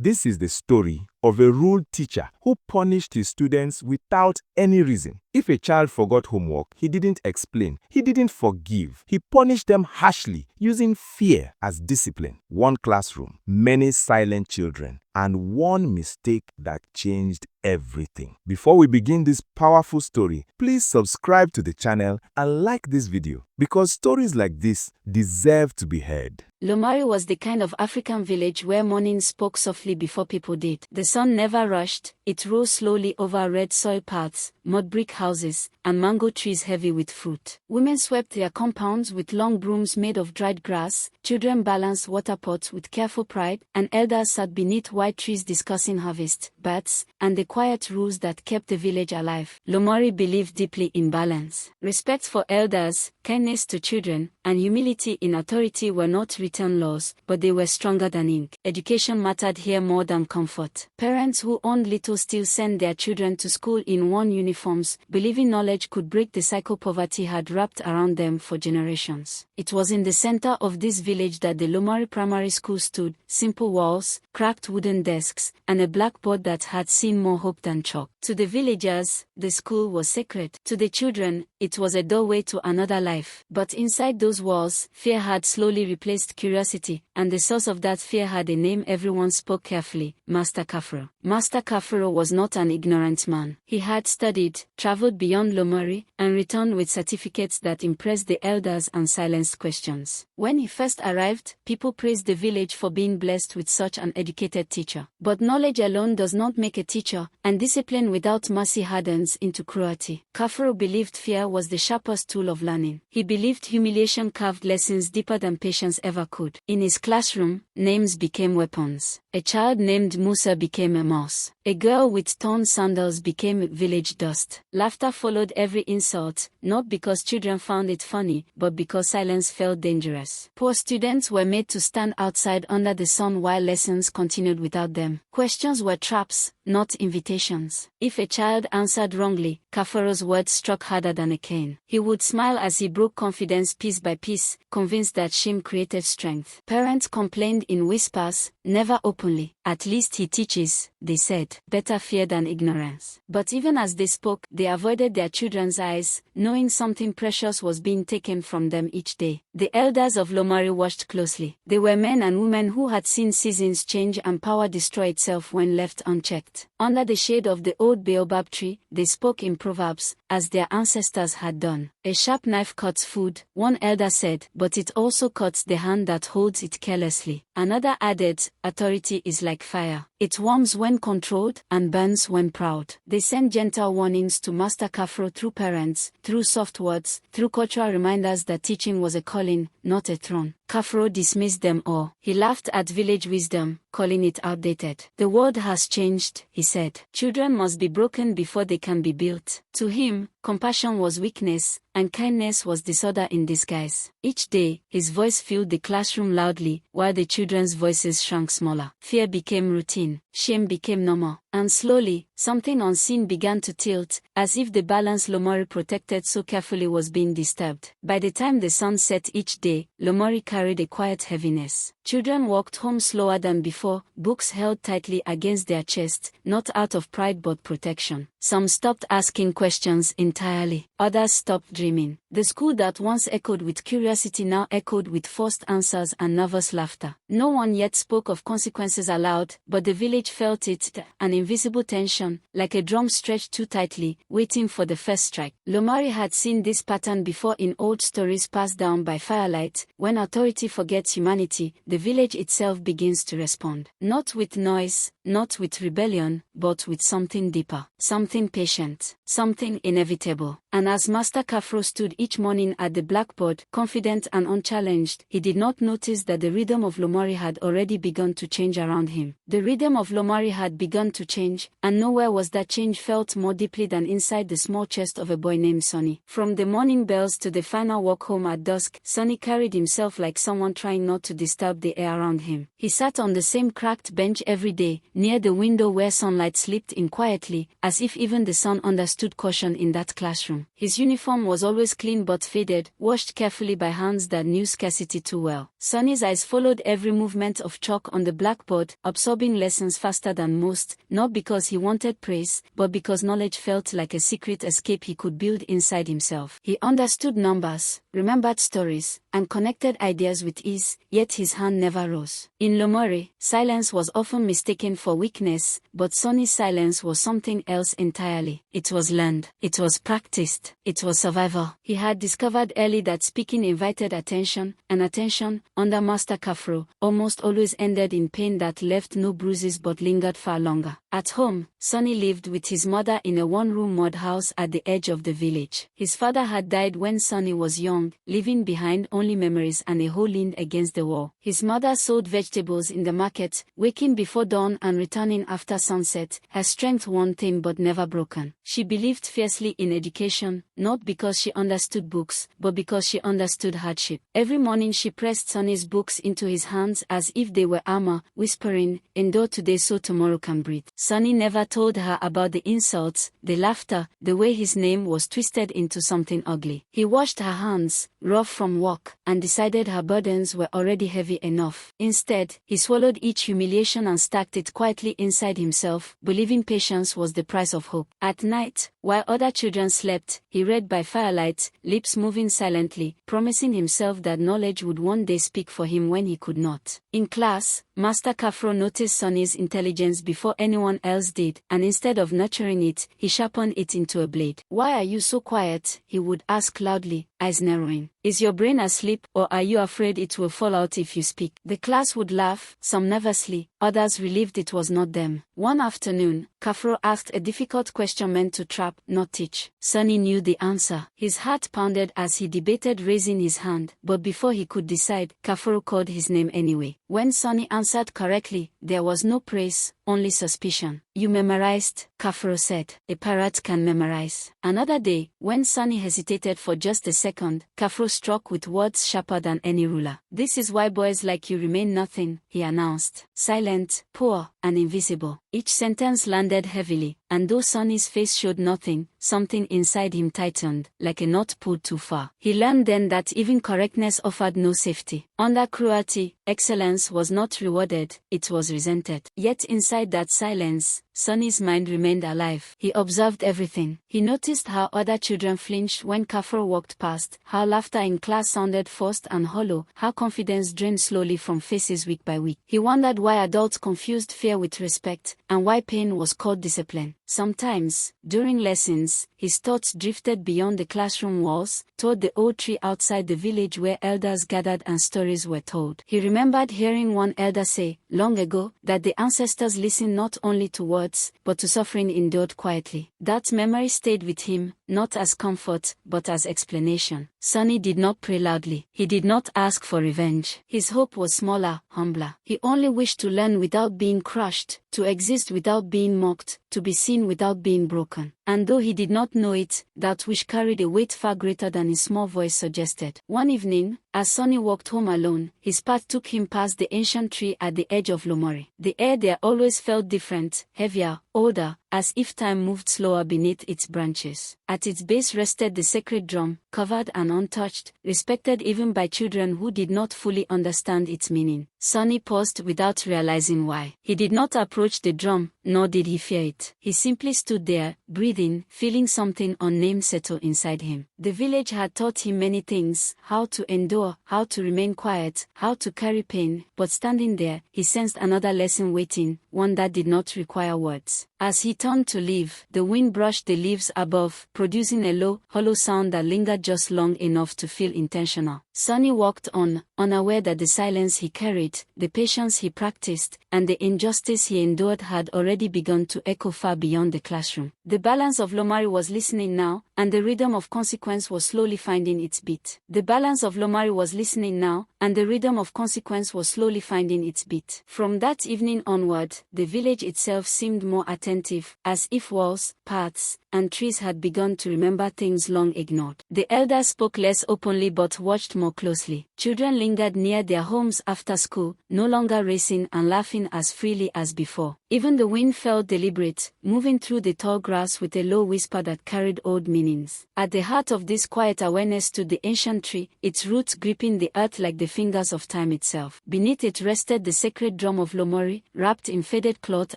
This is the story of a rude teacher who punished his students without any reason. If a child forgot homework, he didn't explain, he didn't forgive. He punished them harshly, using fear as discipline. One classroom, many silent children, and one mistake that changed everything. Before we begin this powerful story, please subscribe to the channel and like this video because stories like this deserve to be heard. Lomari was the kind of African village where morning spoke softly before people did. The sun never rushed, it rose slowly over red soil paths, mud brick houses, and mango trees heavy with fruit. Women swept their compounds with long brooms made of dried grass, children balanced water pots with careful pride, and elders sat beneath white trees discussing harvest, birds, and the quiet rules that kept the village alive. Lomari believed deeply in balance. Respect for elders, kindness to children, and humility in authority were not written laws, but they were stronger than ink. Education mattered here more than comfort. Parents who owned little still sent their children to school in worn uniforms, believing knowledge could break the cycle poverty had wrapped around them for generations. It was in the center of this village that the Lomari Primary School stood, simple walls, cracked wooden desks, and a blackboard that had seen more hope than chalk. To the villagers, the school was sacred. To the children, it was a doorway to another life. But inside those walls, fear had slowly replaced curiosity, and the source of that fear had a name everyone spoke carefully: Master Kafro. Master Kafro was not an ignorant man. He had studied, traveled beyond Lomari, and returned with certificates that impressed the elders and silenced questions. When he first arrived, people praised the village for being blessed with such an educated teacher. But knowledge alone does not make a teacher, and discipline without mercy hardens into cruelty. Kafro believed fear was the sharpest tool of learning. He believed humiliation carved lessons deeper than patience ever could. In his classroom, names became weapons. A child named Musa became a mouse. A girl with torn sandals became village dust. Laughter followed every insult, not because children found it funny, but because silence felt dangerous. Poor students were made to stand outside under the sun while lessons continued without them. Questions were traps, not invitations. If a child answered wrongly, Kafro's words struck harder than a cane. He would smile as he broke confidence piece by piece, convinced that shame created strength. Parents complained in whispers, never openly. At least he teaches, they said. Better fear than ignorance. But even as they spoke, they avoided their children's eyes, knowing something precious was being taken from them each day. The elders of Lomari watched closely. They were men and women who had seen seasons change and power destroy itself when left unchecked. Under the shade of the old baobab tree, they spoke in proverbs, as their ancestors had done. A sharp knife cuts food, one elder said, but it also cuts the hand that holds it carelessly. Another added, authority is like fire. It warms when controlled and burns when proud. They sent gentle warnings to Master Kafro through parents, through soft words, through cultural reminders that teaching was a calling, not a throne. Kafro dismissed them all. He laughed at village wisdom, calling it outdated. The world has changed, he said. Children must be broken before they can be built. To him, compassion was weakness, and kindness was disorder in disguise. Each day, his voice filled the classroom loudly, while the children's voices shrank smaller. Fear became routine. Shame became normal. And slowly, something unseen began to tilt, as if the balance Lomari protected so carefully was being disturbed. By the time the sun set each day, Lomari carried a quiet heaviness. Children walked home slower than before, books held tightly against their chests, not out of pride but protection. Some stopped asking questions entirely. Others stopped dreaming. The school that once echoed with curiosity now echoed with forced answers and nervous laughter. No one yet spoke of consequences aloud, but the village felt it, an invisible tension, like a drum stretched too tightly, waiting for the first strike. Lomari had seen this pattern before in old stories passed down by firelight. When authority forgets humanity, the village itself begins to respond. Not with noise, not with rebellion, but with something deeper, something patient, something inevitable. And as Master Kafro stood each morning at the blackboard, confident and unchallenged, he did not notice that the rhythm of Lomari had already begun to change around him. The rhythm of Lomari had begun to change, and nowhere was that change felt more deeply than inside the small chest of a boy named Sonny. From the morning bells to the final walk home at dusk, Sonny carried himself like someone trying not to disturb the air around him. He sat on the same cracked bench every day, near the window where sunlight slipped in quietly, as if even the sun understood caution in that classroom. His uniform was always clean but faded, washed carefully by hands that knew scarcity too well. Sonny's eyes followed every movement of chalk on the blackboard, absorbing lessons faster than most, not because he wanted praise, but because knowledge felt like a secret escape he could build inside himself. He understood numbers, remembered stories, and connected ideas with ease, yet his hand never rose. In Lomori, silence was often mistaken for weakness, but Sonny's silence was something else entirely. It was learned. It was practiced. It was survival. He had discovered early that speaking invited attention, and attention, under Master Kafro, almost always ended in pain that left no bruises but lingered far longer. At home, Sonny lived with his mother in a one-room mud house at the edge of the village. His father had died when Sonny was young, leaving behind only memories and a hole leaned against the wall. His mother sold vegetables in the market, waking before dawn and returning after sunset, her strength worn thin but never broken. She believed fiercely in education, not because she understood books, but because she understood hardship. Every morning she pressed Sonny's books into his hands as if they were armor, whispering, "Endure today so tomorrow can breathe." Sonny never told her about the insults, the laughter, the way his name was twisted into something ugly. He washed her hands, rough from work, and decided her burdens were already heavy enough. Instead, he swallowed each humiliation and stacked it quietly inside himself, believing patience was the price of hope. At night, while other children slept, he read by firelight, lips moving silently, promising himself that knowledge would one day speak for him when he could not. In class, Master Kafro noticed Sonny's intelligence before anyone else did, and instead of nurturing it, he sharpened it into a blade. "Why are you so quiet?" he would ask loudly, eyes narrowing. "Is your brain asleep, or are you afraid it will fall out if you speak?" The class would laugh, some nervously, others relieved it was not them. One afternoon, Kafro asked a difficult question meant to trap, not teach. Sonny knew the answer. His heart pounded as he debated raising his hand, but before he could decide, Kafro called his name anyway. When Sonny answered correctly, there was no praise, only suspicion. "You memorized," Kafro said. "A parrot can memorize." Another day, when Sonny hesitated for just a second, Kafro struck with words sharper than any ruler. "This is why boys like you remain nothing," he announced. Silent, poor, and invisible. Each sentence landed heavily, and though Sonny's face showed nothing, something inside him tightened, like a knot pulled too far. He learned then that even correctness offered no safety. Under cruelty, excellence was not rewarded, it was resented. Yet inside that silence, Sonny's mind remained alive. He observed everything. He noticed how other children flinched when Kafro walked past, how laughter in class sounded forced and hollow, how confidence drained slowly from faces week by week. He wondered why adults confused fear with respect, and why pain was called discipline. Sometimes, during lessons, his thoughts drifted beyond the classroom walls, toward the old tree outside the village where elders gathered and stories were told. He remembered hearing one elder say, long ago, that the ancestors listened not only to words, but to suffering endured quietly. That memory stayed with him, not as comfort, but as explanation. Sonny did not pray loudly. He did not ask for revenge. His hope was smaller, humbler. He only wished to learn without being crushed, to exist without being mocked, to be seen without being broken. And though he did not know it, that wish carried a weight far greater than his small voice suggested. One evening, as Sonny walked home alone, his path took him past the ancient tree at the edge of Lomori. The air there always felt different, heavier, older, as if time moved slower beneath its branches. At its base rested the sacred drum, covered and untouched, respected even by children who did not fully understand its meaning. Sonny paused without realizing why. He did not approach the drum, nor did he fear it. He simply stood there, breathing, feeling something unnamed settle inside him. The village had taught him many things, how to endure, how to remain quiet, how to carry pain, but standing there, he sensed another lesson waiting, one that did not require words. As he turned to leave, the wind brushed the leaves above, producing a low, hollow sound that lingered just long enough to feel intentional. Sonny walked on, unaware that the silence he carried, the patience he practiced, and the injustice he endured had already begun to echo far beyond the classroom. The balance of Lomari was listening now, and the rhythm of consequence was slowly finding its beat. The balance of Lomari was listening now, and the rhythm of consequence was slowly finding its beat. From that evening onward, the village itself seemed more attentive, as if walls, paths, and trees had begun to remember things long ignored. The elders spoke less openly but watched more closely. Children lingered near their homes after school, no longer racing and laughing as freely as before. Even the wind felt deliberate, moving through the tall grass with a low whisper that carried old meaning. meanings. At the heart of this quiet awareness stood the ancient tree, its roots gripping the earth like the fingers of time itself. Beneath it rested the sacred drum of Lomori, wrapped in faded cloth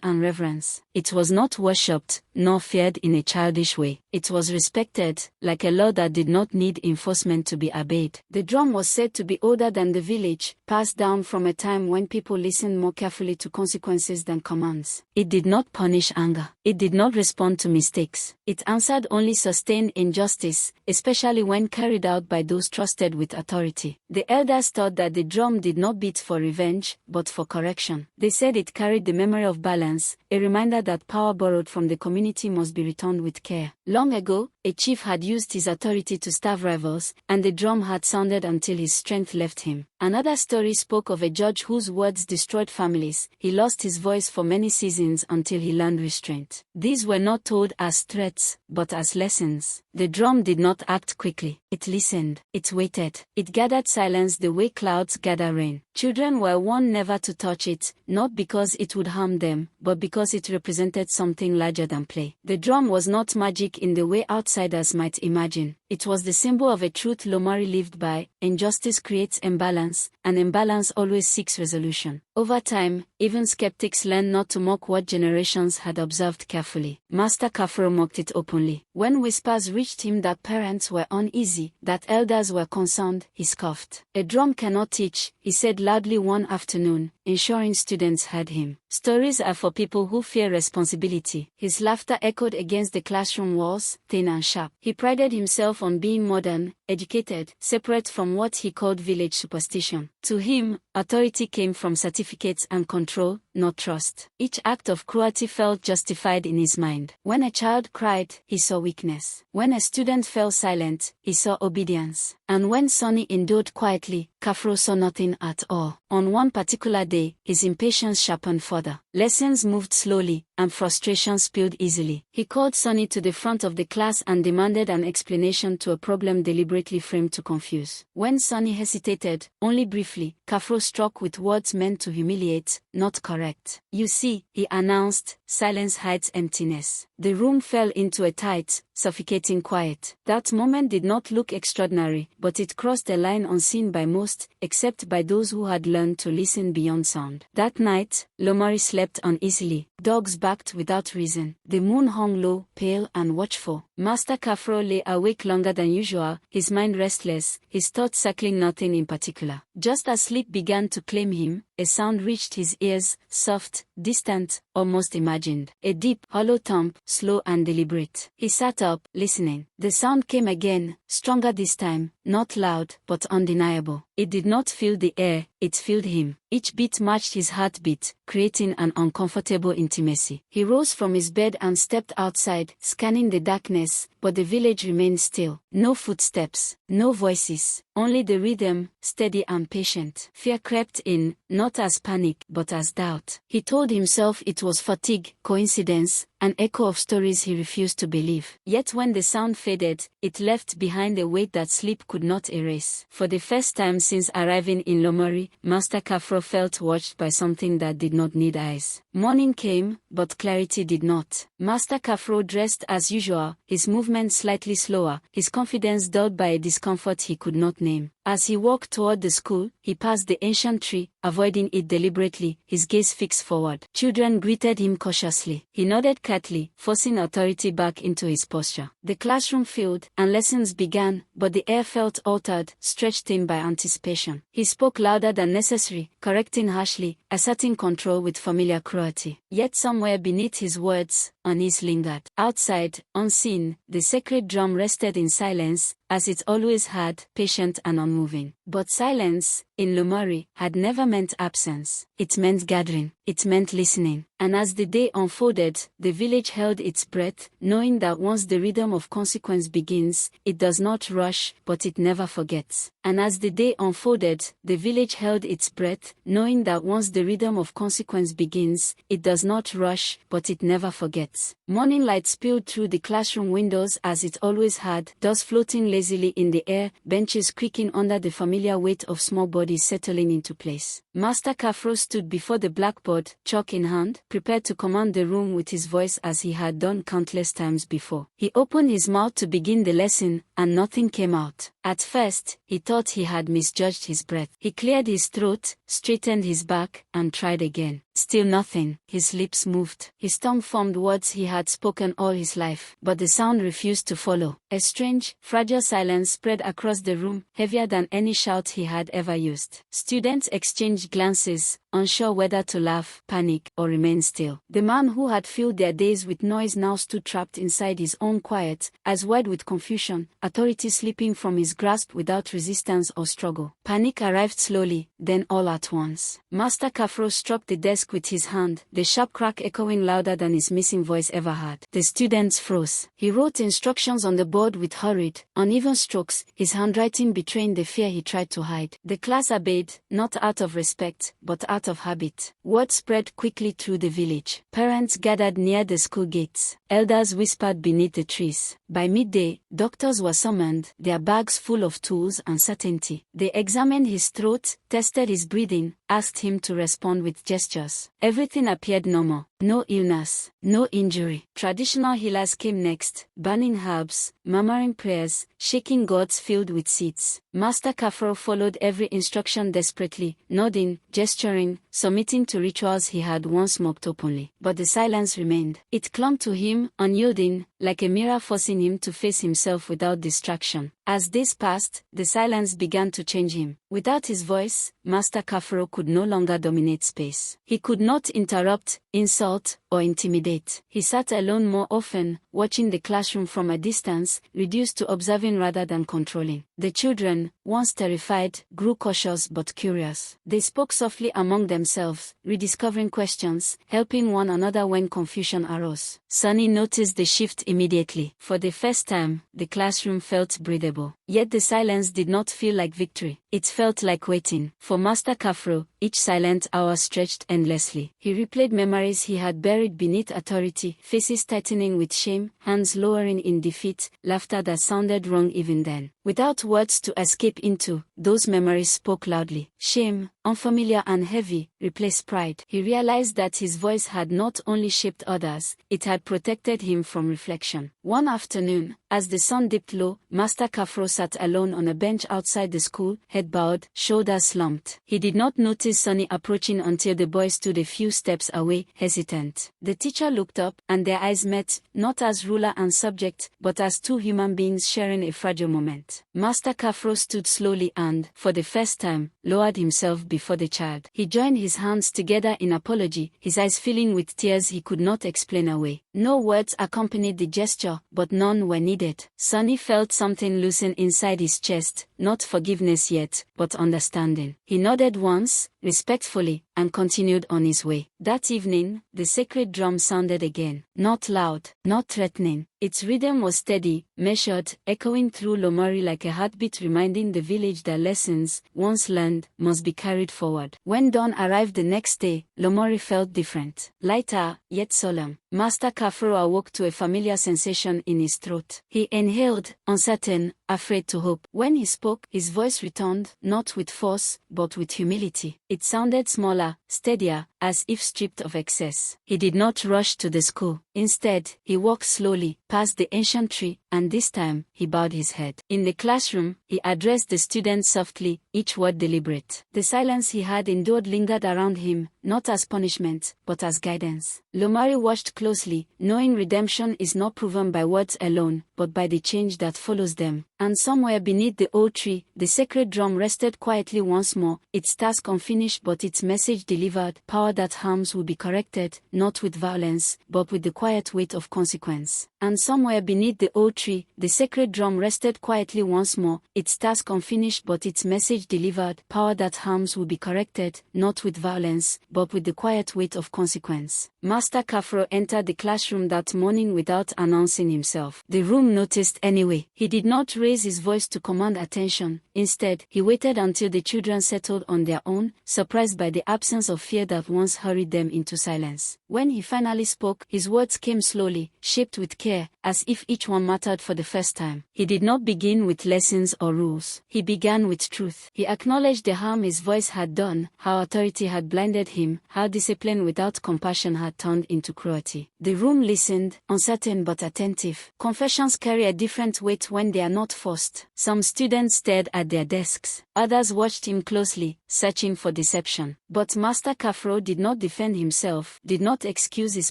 and reverence. It was not worshipped, nor feared in a childish way. It was respected, like a law that did not need enforcement to be obeyed. The drum was said to be older than the village, passed down from a time when people listened more carefully to consequences than commands. It did not punish anger. It did not respond to mistakes. It answered only sustained injustice, especially when carried out by those trusted with authority. The elders taught that the drum did not beat for revenge, but for correction. They said it carried the memory of balance, a reminder that power borrowed from the community must be returned with care. Long ago, a chief had used his authority to starve rivals, and the drum had sounded until his strength left him. Another story spoke of a judge whose words destroyed families. He lost his voice for many seasons until he learned restraint. These were not told as threats, but as lessons. The drum did not act quickly. It listened. It waited. It gathered silence the way clouds gather rain. Children were warned never to touch it, not because it would harm them, but because it represented something larger than play. The drum was not magic in the way outsiders might imagine. It was the symbol of a truth Lomari lived by: injustice creates imbalance, and imbalance always seeks resolution. Over time, even skeptics learned not to mock what generations had observed carefully. Master Kafro mocked it openly. When whispers reached him that parents were uneasy, that elders were concerned, he scoffed. "A drum cannot teach," he said loudly one afternoon, ensuring students heard him. "Stories are for people who fear responsibility." His laughter echoed against the classroom walls, thin and sharp. He prided himself on being modern, educated, separate from what he called village superstition. To him, authority came from certificates and control, not trust. Each act of cruelty felt justified in his mind. When a child cried, he saw weakness. When a student fell silent, he saw obedience. And when Sonny endured quietly, Kafro saw nothing at all. On one particular day, his impatience sharpened further. Lessons moved slowly, and frustration spilled easily. He called Sonny to the front of the class and demanded an explanation to a problem deliberately framed to confuse. When Sonny hesitated, only briefly, Kafro struck with words meant to humiliate, not correct. "You see," he announced, "silence hides emptiness." The room fell into a tight, suffocating quiet. That moment did not look extraordinary, but it crossed a line unseen by most, except by those who had learned to listen beyond sound. That night, Lomari slept uneasily. Dogs barked without reason. The moon hung low, pale and watchful. Master Kafro lay awake longer than usual, his mind restless, his thoughts circling nothing in particular. Just as sleep began to claim him, a sound reached his ears, soft, distant, almost imagined. A deep, hollow thump, slow and deliberate. He sat up, listening. The sound came again, stronger this time, not loud, but undeniable. It did not fill the air, it filled him. Each beat matched his heartbeat, creating an uncomfortable intimacy. He rose from his bed and stepped outside, scanning the darkness, but the village remained still. No footsteps, no voices, only the rhythm, steady and patient. Fear crept in, not as panic, but as doubt. He told himself it was fatigue, coincidence, an echo of stories he refused to believe. Yet when the sound faded, it left behind a weight that sleep could not erase. For the first time since arriving in Lomori, Master Kafro felt watched by something that did not need eyes. Morning came, but clarity did not. Master Kafro dressed as usual, his movements slightly slower, his confidence dulled by a discomfort he could not name. As he walked toward the school, he passed the ancient tree, avoiding it deliberately, his gaze fixed forward. Children greeted him cautiously. He nodded curtly, forcing authority back into his posture. The classroom filled, and lessons began, but the air felt altered, stretched thin by anticipation. He spoke louder than necessary, correcting harshly, asserting control with familiar cruelty. Yet somewhere beneath his words, unease lingered. Outside, unseen, the sacred drum rested in silence, as it always had, patient and unmoving. But silence, in Lomori, had never meant absence. It meant gathering. It meant listening. And as the day unfolded, the village held its breath, knowing that once the rhythm of consequence begins, it does not rush, but it never forgets. And as the day unfolded, the village held its breath, knowing that once the rhythm of consequence begins, it does not rush, but it never forgets. Morning light spilled through the classroom windows as it always had, dust floating lazily in the air, benches creaking under the familiar weight of small bodies everybody settling into place. Master Kafro stood before the blackboard, chalk in hand, prepared to command the room with his voice as he had done countless times before. He opened his mouth to begin the lesson, and nothing came out. At first, he thought he had misjudged his breath. He cleared his throat, straightened his back, and tried again. Still nothing. His lips moved. His tongue formed words he had spoken all his life, but the sound refused to follow. A strange, fragile silence spread across the room, heavier than any shout he had ever used. Students exchanged glances, unsure whether to laugh, panic, or remain still. The man who had filled their days with noise now stood trapped inside his own quiet, eyes wide with confusion, authority slipping from his grasp without resistance or struggle. Panic arrived slowly, then all at once. Master Kafro struck the desk with his hand, the sharp crack echoing louder than his missing voice ever had. The students froze. He wrote instructions on the board with hurried, uneven strokes, his handwriting betraying the fear he tried to hide. The class obeyed, not out of respect, but out of habit. Word spread quickly through the village. Parents gathered near the school gates. Elders whispered beneath the trees. By midday, doctors were summoned, their bags full of tools and certainty. They examined his throat, tested his breathing, asked him to respond with gestures. Everything appeared normal. No illness, no injury. Traditional healers came next, burning herbs, murmuring prayers, shaking gourds filled with seeds. Master Kafro followed every instruction desperately, nodding, gesturing, submitting to rituals he had once mocked openly. But the silence remained. It clung to him, unyielding, like a mirror forcing him to face himself without distraction. As days passed, the silence began to change him. Without his voice, Master Kafro could no longer dominate space. He could not interrupt, insult, or intimidate. He sat alone more often, watching the classroom from a distance, reduced to observing rather than controlling. The children, once terrified, grew cautious but curious. They spoke softly among themselves, rediscovering questions, helping one another when confusion arose. Sunny noticed the shift immediately. For the first time, the classroom felt breathable. Yet the silence did not feel like victory. It felt like waiting. For Master Kafro, each silent hour stretched endlessly. He replayed memories he had buried beneath authority, faces tightening with shame, hands lowering in defeat, laughter that sounded wrong even then. Without words to escape into, those memories spoke loudly. Shame, unfamiliar and heavy, replaced pride. He realized that his voice had not only shaped others, it had protected him from reflection. One afternoon, as the sun dipped low, Master Kafro sat alone on a bench outside the school, head bowed, shoulders slumped. He did not notice Sunny approaching until the boy stood a few steps away, hesitant. The teacher looked up, and their eyes met, not as ruler and subject, but as two human beings sharing a fragile moment. Master Kafro stood slowly and, for the first time, lowered himself before the child. He joined his hands together in apology, his eyes filling with tears he could not explain away. No words accompanied the gesture, but none were needed. Sunny felt something loosen inside his chest, not forgiveness yet, but understanding. He nodded once, respectfully, and continued on his way. That evening, the sacred drum sounded again. Not loud, not threatening. Its rhythm was steady, measured, echoing through Lomori like a heartbeat reminding the village that lessons, once learned, must be carried forward. When dawn arrived the next day, Lomori felt different. Lighter, yet solemn. Master Kafro awoke to a familiar sensation in his throat. He inhaled, uncertain, afraid to hope. When he spoke, his voice returned, not with force, but with humility. It sounded smaller, steadier, as if stripped of excess. He did not rush to the school. Instead, he walked slowly, past the ancient tree, and this time, he bowed his head. In the classroom, he addressed the students softly, each word deliberate. The silence he had endured lingered around him, not as punishment, but as guidance. Lomari watched closely, knowing redemption is not proven by words alone, but by the change that follows them. And somewhere beneath the old tree, the sacred drum rested quietly once more, its task unfinished but its message delivered. Power that harms will be corrected, not with violence, but with the quiet weight of consequence. And somewhere beneath the old tree, the sacred drum rested quietly once more, its task unfinished but its message delivered. Power that harms will be corrected, not with violence, but with the quiet weight of consequence. Master Kafro entered the classroom that morning without announcing himself. The room noticed anyway. He did not raise his voice to command attention. Instead, he waited until the children settled on their own, surprised by the absence of fear that once hurried them into silence. When he finally spoke, his words came slowly, shaped with care, care, as if each one mattered for the first time. He did not begin with lessons or rules. He began with truth. He acknowledged the harm his voice had done, how authority had blinded him, how discipline without compassion had turned into cruelty. The room listened, uncertain but attentive. Confessions carry a different weight when they are not forced. Some students stared at their desks. Others watched him closely, searching for deception. But Master Kafro did not defend himself, did not excuse his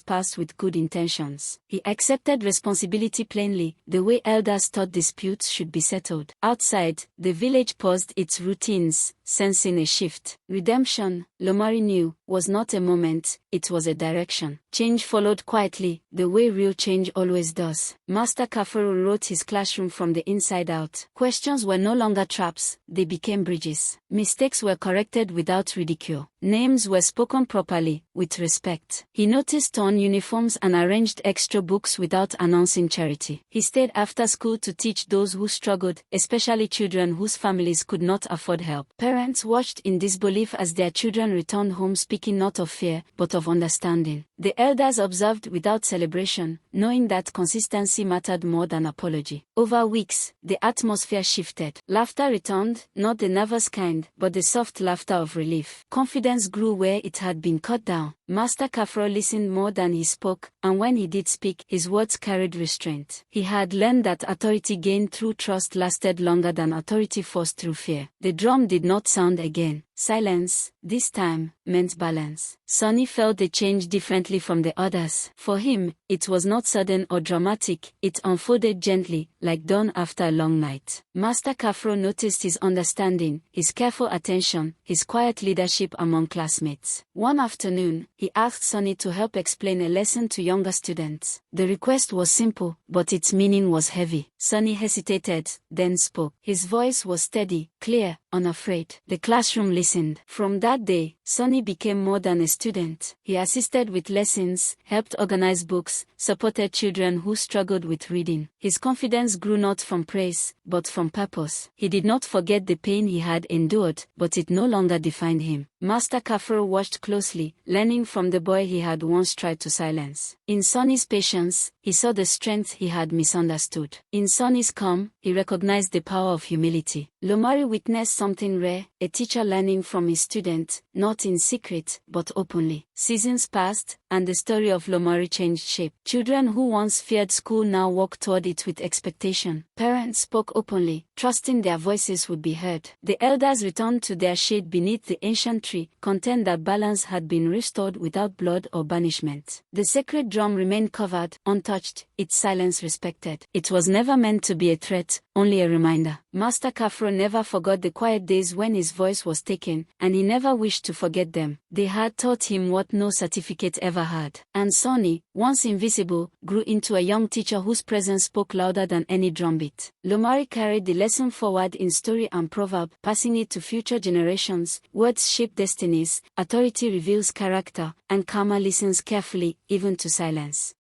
past with good intentions. He accepted responsibility plainly, the way elders thought disputes should be settled. Outside, the village paused its routines, sensing a shift. Redemption, Lomari knew, was not a moment, it was a direction. Change followed quietly, the way real change always does. Master Kafro wrote his classroom from the inside out. Questions were no longer traps, they became bridges. Mistakes were corrected without ridicule. Names were spoken properly, with respect. He noticed torn uniforms and arranged extra books without announcing charity. He stayed after school to teach those who struggled, especially children whose families could not afford help. Parents watched in disbelief as their children returned home speaking not of fear, but of understanding. The elders observed without celebration, knowing that consistency mattered more than apology. Over weeks, the atmosphere shifted. Laughter returned, not the nervous kind, but the soft laughter of relief. Confidence grew where it had been cut down. Master Kafro listened more than he spoke, and when he did speak, his words carried restraint. He had learned that authority gained through trust lasted longer than authority forced through fear. The drum did not sound again. Silence, this time, meant balance. Sonny felt the change differently from the others. For him, it was not sudden or dramatic, it unfolded gently, like dawn after a long night. Master Kafro noticed his understanding, his careful attention, his quiet leadership among classmates. One afternoon, he asked Sonny to help explain a lesson to younger students. The request was simple, but its meaning was heavy. Sonny hesitated, then spoke. His voice was steady, clear, unafraid. The classroom listened. From that day, Sonny became more than a student. He assisted with lessons, helped organize books, supported children who struggled with reading. His confidence grew not from praise, but from purpose. He did not forget the pain he had endured, but it no longer defined him. Master Kafro watched closely, learning from the boy he had once tried to silence. In Sonny's patience, he saw the strength he had misunderstood. In Sonny's calm, he recognized the power of humility. Lomari witnessed something rare, a teacher learning from his student, not in secret, but openly. Seasons passed, and the story of Lomari changed shape. Children who once feared school now walked toward it with expectation. Parents spoke openly, trusting their voices would be heard. The elders returned to their shade beneath the ancient tree, content that balance had been restored without blood or banishment. The sacred drum remained covered, untouched, its silence respected. It was never meant to be a threat, only a reminder. Master Kafro never forgot the quiet days when his voice was taken, and he never wished to forget them. They had taught him what no certificate ever had. And Sonny, once invisible, grew into a young teacher whose presence spoke louder than any drumbeat. Lomari carried the lesson forward in story and proverb, passing it to future generations. Words shape destinies, authority reveals character, and karma listens carefully, even to silence.